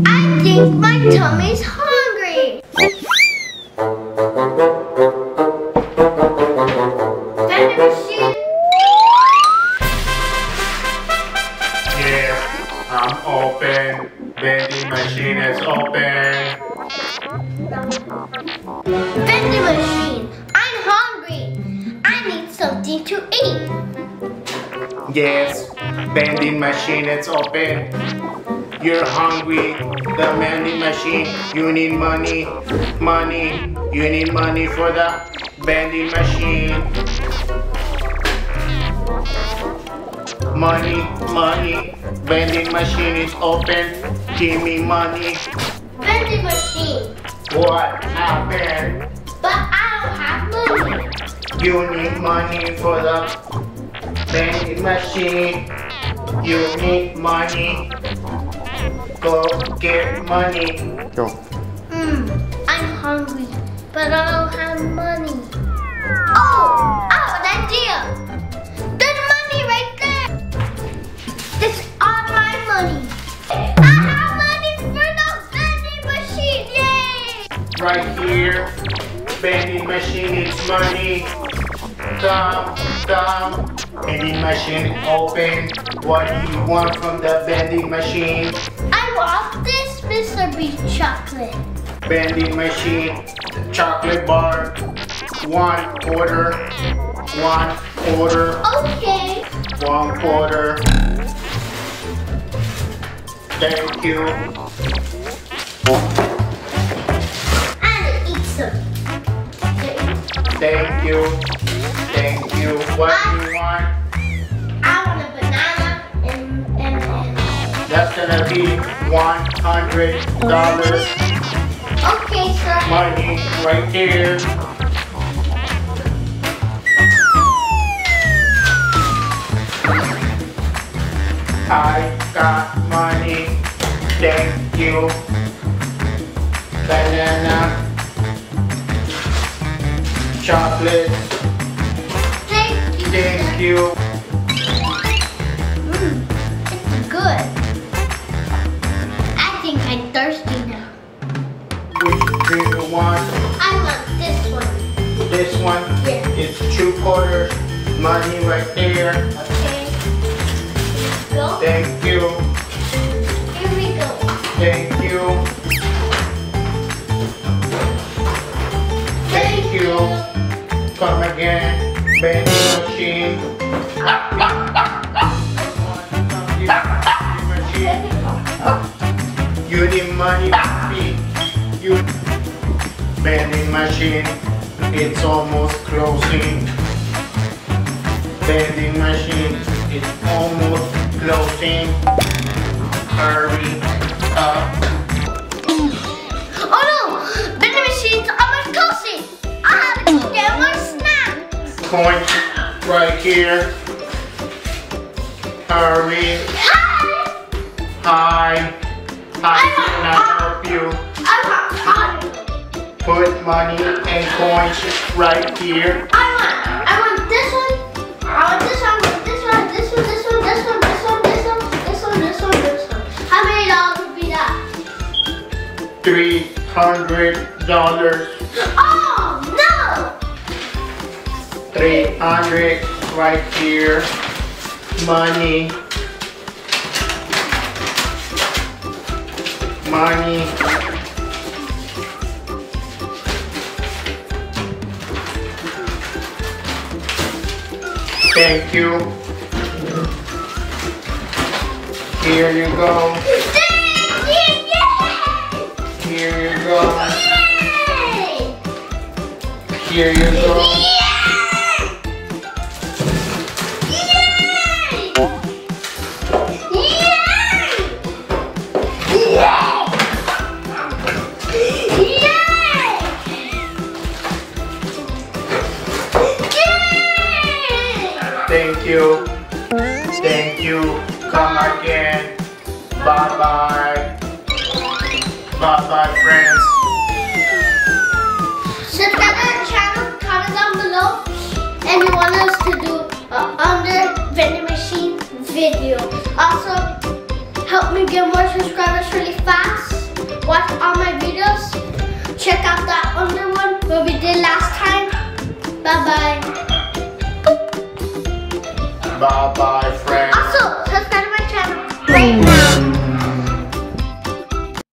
I think my tummy's hungry. Vending machine. Yes, I'm open. Vending machine is open. Vending machine, I'm hungry. I need something to eat. Yes, vending machine is open. You're hungry. The vending machine. You need money. Money. You need money for the vending machine. Money. Money. Vending machine is open. Give me money. Vending machine, What happened? but I don't have money. You need money for the vending machine. You need money. Go get money. Go. I'm hungry, but I don't have money. Oh, I have an idea. There's money right there. It's all my money. I have money for the vending machine. Yay! Right here. Vending machine is money. Come. Vending machine open. What do you want from the vending machine? I want this Mr. Beast chocolate. Vending machine. Chocolate bar. 1 quarter. 1 quarter. Okay. 1 quarter. Thank you. And eat some. Thank you. Thank you. What do you want? I want a banana and That's gonna be $100. okay, sir. Money right here. I got money. Thank you. Banana. Chocolate. Thank you. Thank you. It's good. I think I'm thirsty now. Which drink you want? I want this one. This one? Yeah. It's 2 quarters. Money right there. Okay. Go. Thank you. Here we go. Thank you. Thank you. Come again. Vending machine. You need money. You vending machine. It's almost closing. Vending machine. It's almost closing. Hurry up. Oh no! Vending machine's almost closing. I have to get my snacks. Point right here. Hurry. Hi. How can I help you? I want money. Put money and coins right here. I want this one. I want this one. This one. This one. This one. This one. This one. This one. This one. This one. This one. How many dollars would be that? $300. Oh no! 300 right here. Money. Money. Thank you. Here you go. Here you go. Here you go. Thank you. Thank you. Come again. Bye-bye. Bye-bye, friends. Subscribe to our channel, comment down below, and you want us to do under vending machine video. Also, to get more subscribers really fast, watch all my videos. Check out that other one where we did last time. Bye-bye. Bye-bye, friends. Also, subscribe to my channel right now.